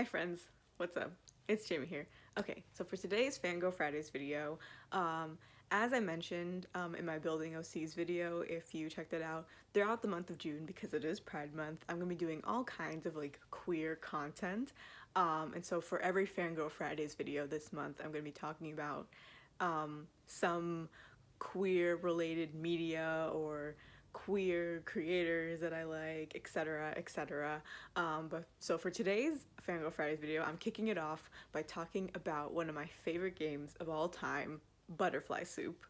Hi friends, what's up? It's Jaime here. Okay, so for today's Fangirl Fridays video, as I mentioned in my Building OCs video, if you checked it out, throughout the month of June, because it is Pride Month, I'm going to be doing all kinds of like queer content. And so for every Fangirl Fridays video this month, I'm going to be talking about some queer related media or queer creators that I like, etc., etc. But so for today's Fangirl Fridays video, I'm kicking it off by talking about one of my favorite games of all time, Butterfly Soup.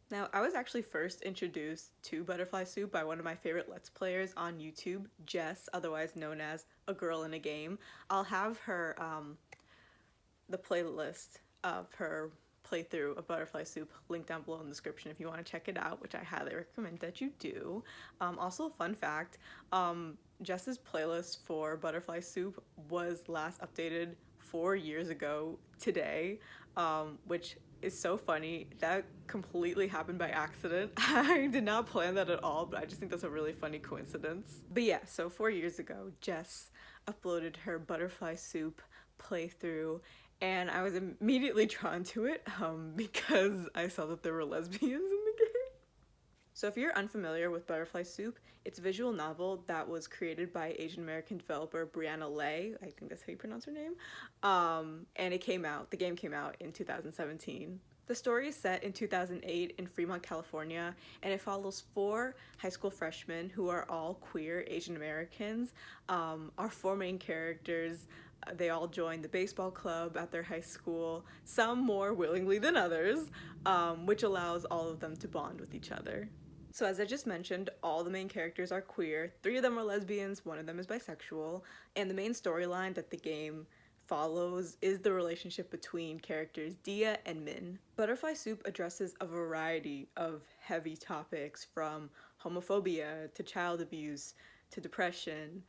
Now, I was actually first introduced to Butterfly Soup by one of my favorite Let's Players on YouTube, Jess, otherwise known as A Girl in a Game. I'll have her, the playlist of her playthrough of Butterfly Soup linked down below in the description if you want to check it out, which I highly recommend that you do. Also, fun fact, Jess's playlist for Butterfly Soup was last updated 4 years ago today, which is so funny. That completely happened by accident. I did not plan that at all, but I just think that's a really funny coincidence. But yeah, so 4 years ago, Jess uploaded her Butterfly Soup playthrough, and I was immediately drawn to it because I saw that there were lesbians in the game. So if you're unfamiliar with Butterfly Soup, it's a visual novel that was created by Asian American developer Brianna Lay, I think that's how you pronounce her name, and the game came out in 2017. The story is set in 2008 in Fremont, California, and it follows 4 high school freshmen who are all queer Asian Americans. Our 4 main characters, they all joined the baseball club at their high school, some more willingly than others, which allows all of them to bond with each other. So as I just mentioned, all the main characters are queer, 3 of them are lesbians, 1 of them is bisexual, and the main storyline that the game follows is the relationship between characters Diya and Min. Butterfly Soup addresses a variety of heavy topics from homophobia to child abuse to depression,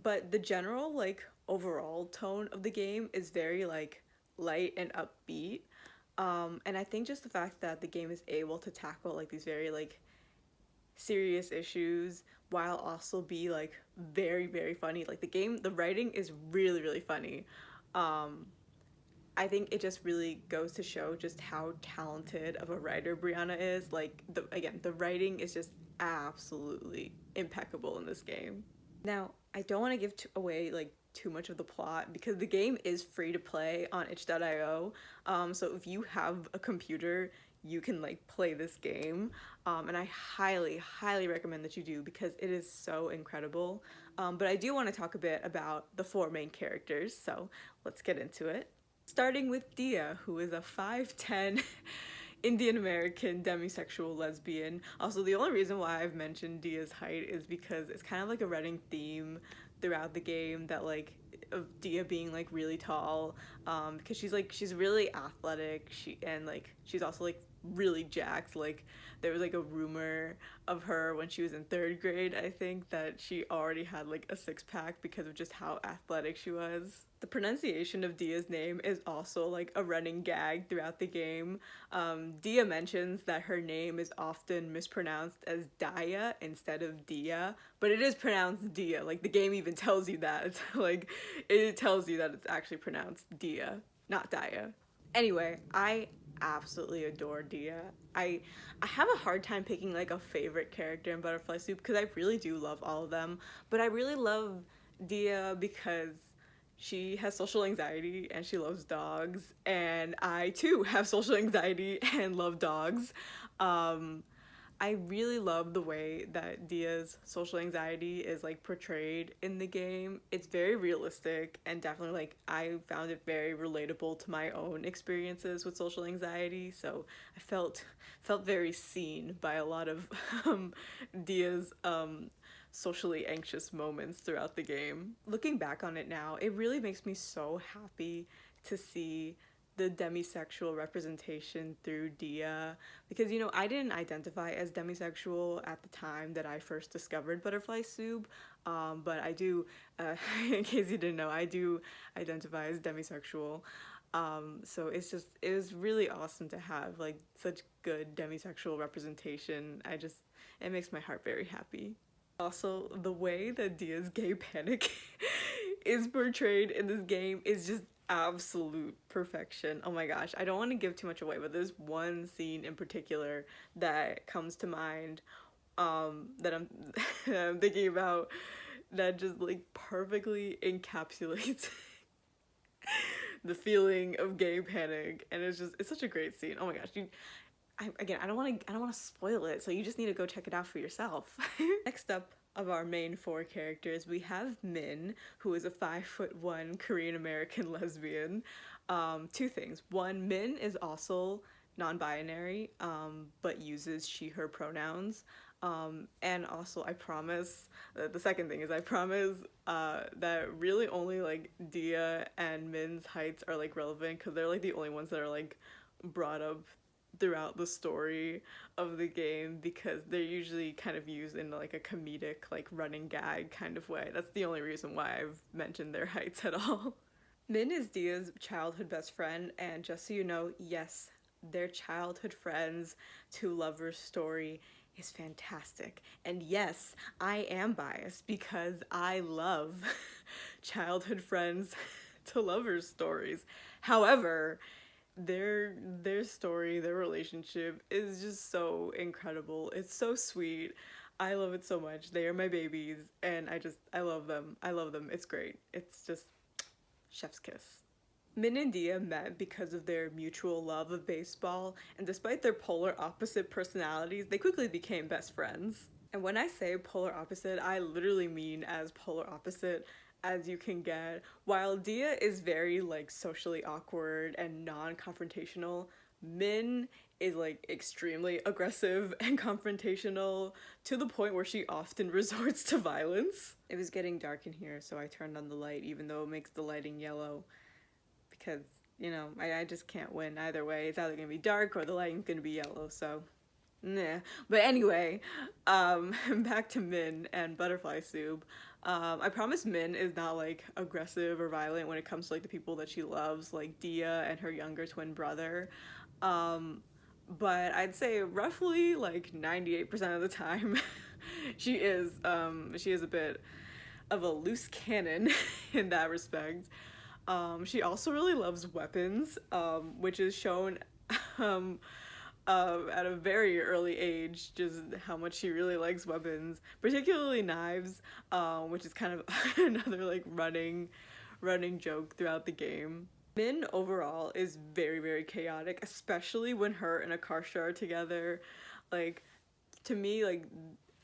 but the general overall tone of the game is very light and upbeat. And I think just the fact that the game is able to tackle these very serious issues while also be very, very funny. The writing is really, really funny. I think it just really goes to show just how talented of a writer Brianna is. The writing is just absolutely impeccable in this game. Now, I don't want to give away too much of the plot because the game is free to play on itch.io. So if you have a computer, you can play this game, and I highly, highly recommend that you do because it is so incredible. But I do want to talk a bit about the 4 main characters, so let's get into it. Starting with Diya, who is a 5'10" Indian American demisexual lesbian. Also, the only reason why I've mentioned Diya's height is because it's kind of like a running theme throughout the game that of Diya being really tall, because she's really athletic. She's also really jacked. There was a rumor of her when she was in 3rd grade, I think, that she already had a 6-pack because of just how athletic she was. The pronunciation of Diya's name is also a running gag throughout the game. Diya mentions that her name is often mispronounced as Daya instead of Diya, but it is pronounced Diya. The game even tells you that. It tells you that it's actually pronounced Diya, not Daya. Anyway, I absolutely adore Diya. I have a hard time picking a favorite character in Butterfly Soup because I really do love all of them, but I really love Diya because she has social anxiety and she loves dogs, and I too have social anxiety and love dogs. I really love the way that Diya's social anxiety is portrayed in the game. It's very realistic and definitely I found it very relatable to my own experiences with social anxiety. So I felt very seen by a lot of Diya's socially anxious moments throughout the game. Looking back on it now, it really makes me so happy to see the demisexual representation through Diya because I didn't identify as demisexual at the time that I first discovered Butterfly Soup, but I do, in case you didn't know, I do identify as demisexual. So it was really awesome to have such good demisexual representation. It makes my heart very happy. Also, the way that Diya's gay panic is portrayed in this game is just absolute perfection. Oh my gosh, I don't want to give too much away, but there's one scene in particular that comes to mind that I'm that I'm thinking about that just like perfectly encapsulates the feeling of gay panic, and it's such a great scene. Oh my gosh, I don't want to spoil it, so you just need to go check it out for yourself. Next up of our main four characters, we have Min, who is a 5'1" Korean American lesbian. Two things. One, Min is also non-binary, but uses she/her pronouns. And also, I promise, the second thing is I promise that really only like Diya and Min's heights are like relevant, because they're like the only ones that are like brought up throughout the story of the game, because they're usually kind of used in like a comedic, like running gag kind of way. That's the only reason why I've mentioned their heights at all. Min is Diya's childhood best friend, and just so you know, yes, their childhood friends to lovers story is fantastic. And yes, I am biased because I love childhood friends to lovers stories. However, their story, their relationship is just so incredible. It's so sweet. I love it so much. They are my babies, and I love them. I love them. It's great. It's just chef's kiss. Min and Diya met because of their mutual love of baseball, and despite their polar opposite personalities, they quickly became best friends. And when I say polar opposite, I literally mean as polar opposite as you can get. While Diya is very like socially awkward and non-confrontational, Min is like extremely aggressive and confrontational, to the point where she often resorts to violence. It was getting dark in here, so I turned on the light, even though it makes the lighting yellow, because, you know, I just can't win either way. It's either gonna be dark or the lighting's gonna be yellow, so nah. But anyway, back to Min and Butterfly Soup. I promise Min is not like aggressive or violent when it comes to like the people that she loves, like Diya and her younger twin brother. But I'd say roughly like 98% of the time she is a bit of a loose cannon in that respect. She also really loves weapons, which is shown at a very early age, just how much she really likes weapons, particularly knives, which is kind of another like running joke throughout the game. Min overall is very, very chaotic, especially when her and Akasha are together. Like, to me, like,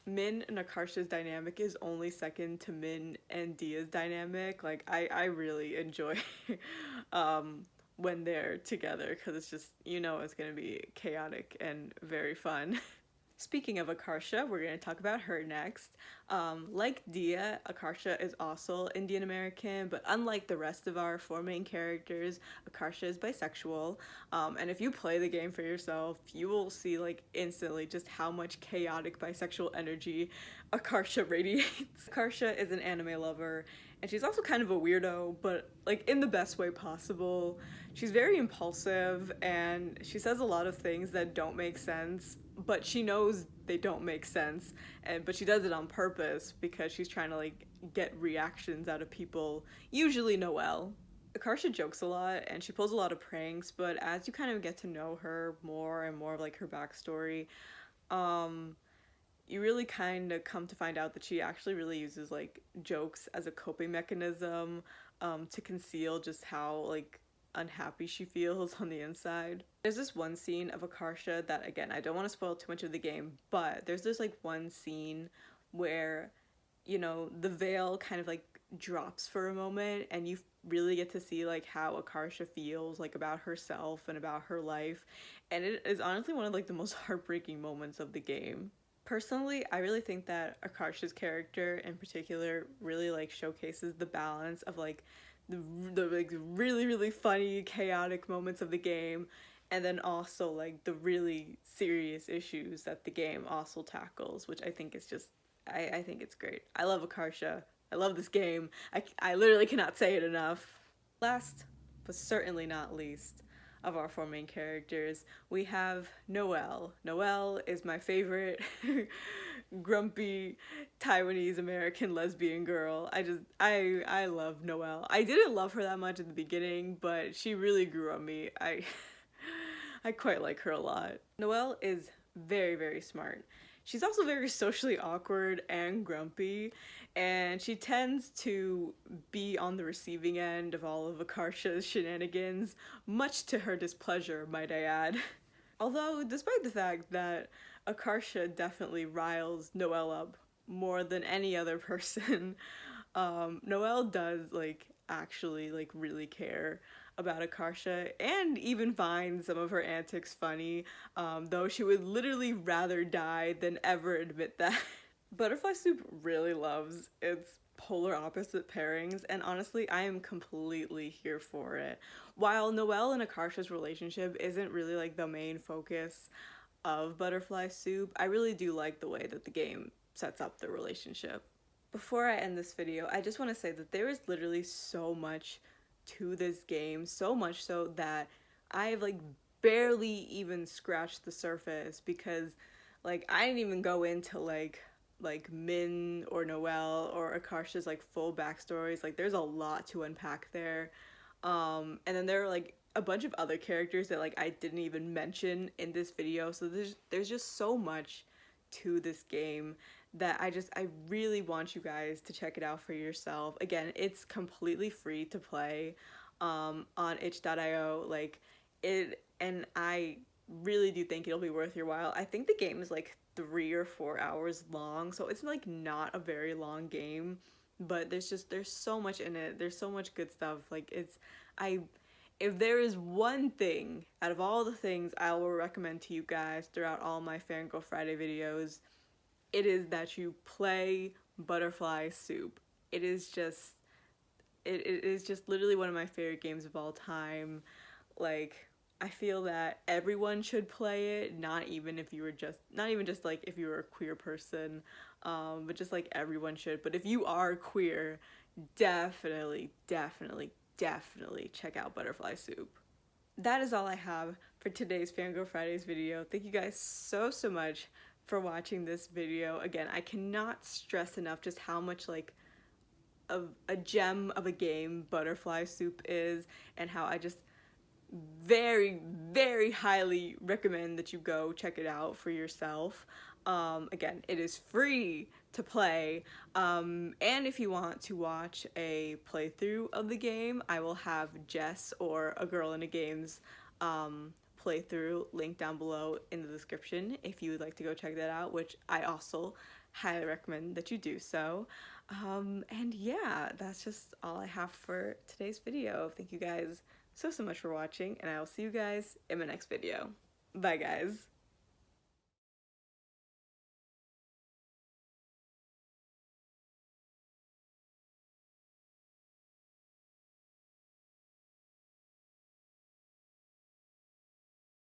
Min and Akasha's dynamic is only second to Min and Diya's dynamic. Like, I really enjoy when they're together, because it's just, you know, it's gonna be chaotic and very fun. Speaking of Akasha, we're going to talk about her next. Like Diya, Akasha is also Indian American, but unlike the rest of our four main characters, Akasha is bisexual. And if you play the game for yourself, you will see like instantly just how much chaotic bisexual energy Akasha radiates. Akasha is an anime lover, and she's also kind of a weirdo, but like in the best way possible. She's very impulsive, and she says a lot of things that don't make sense, but she knows they don't make sense, but she does it on purpose because she's trying to like get reactions out of people, usually Noelle. Akasha jokes a lot and she pulls a lot of pranks, but as you kind of get to know her more and more of like her backstory, you really kind of come to find out that she actually really uses like jokes as a coping mechanism, to conceal just how like unhappy she feels on the inside. There's this one scene of Akasha that, again, I don't want to spoil too much of the game, but there's this like one scene where, you know, the veil kind of like drops for a moment, and you really get to see like how Akasha feels like about herself and about her life, and it is honestly one of like the most heartbreaking moments of the game. Personally, I really think that Akasha's character in particular really like showcases the balance of like the like really, really funny chaotic moments of the game, and then also like the really serious issues that the game also tackles, which I think is just I think it's great. I love Akasha. I love this game. I literally cannot say it enough. Last but certainly not least, of our four main characters. We have Noelle. Noelle is my favorite grumpy Taiwanese American lesbian girl. I love Noelle. I didn't love her that much at the beginning, but she really grew on me. I quite like her a lot. Noelle is very, very smart. She's also very socially awkward and grumpy, and she tends to be on the receiving end of all of Akasha's shenanigans, much to her displeasure, might I add. Although, despite the fact that Akasha definitely riles Noelle up more than any other person, Noelle does, like, actually, like, really care about Akasha and even find some of her antics funny, though she would literally rather die than ever admit that. Butterfly Soup really loves its polar opposite pairings, and honestly, I am completely here for it. While Noelle and Akasha's relationship isn't really like the main focus of Butterfly Soup, I really do like the way that the game sets up the relationship. Before I end this video, I just want to say that there is literally so much to this game, so much so that I've like barely even scratched the surface, because like I didn't even go into like Min or Noelle or Akasha's like full backstories. Like there's a lot to unpack there. And then there are like a bunch of other characters that like I didn't even mention in this video. So there's just so much to this game that I really want you guys to check it out for yourself. Again, it's completely free to play on itch.io. Like it, and I really do think it'll be worth your while. I think the game is like 3 or 4 hours long, so it's like not a very long game, but there's so much in it. There's so much good stuff. Like if there is one thing out of all the things I will recommend to you guys throughout all my Fangirl Friday videos, it is that you play Butterfly Soup. It is just literally one of my favorite games of all time. Like I feel that everyone should play it, not even just like if you were a queer person, but just like everyone should. But if you are queer, definitely check out Butterfly Soup. That is all I have for today's Fangirl Fridays video. Thank you guys so much for watching this video. Again, I cannot stress enough just how much like of a gem of a game Butterfly Soup is, and how I just very highly recommend that you go check it out for yourself. Again, it is free to play, and if you want to watch a playthrough of the game, I will have Jess or A Girl in a Game's playthrough linked down below in the description if you would like to go check that out, which I also highly recommend that you do so. And yeah, that's just all I have for today's video. Thank you guys so much for watching, and I will see you guys in my next video. Bye guys.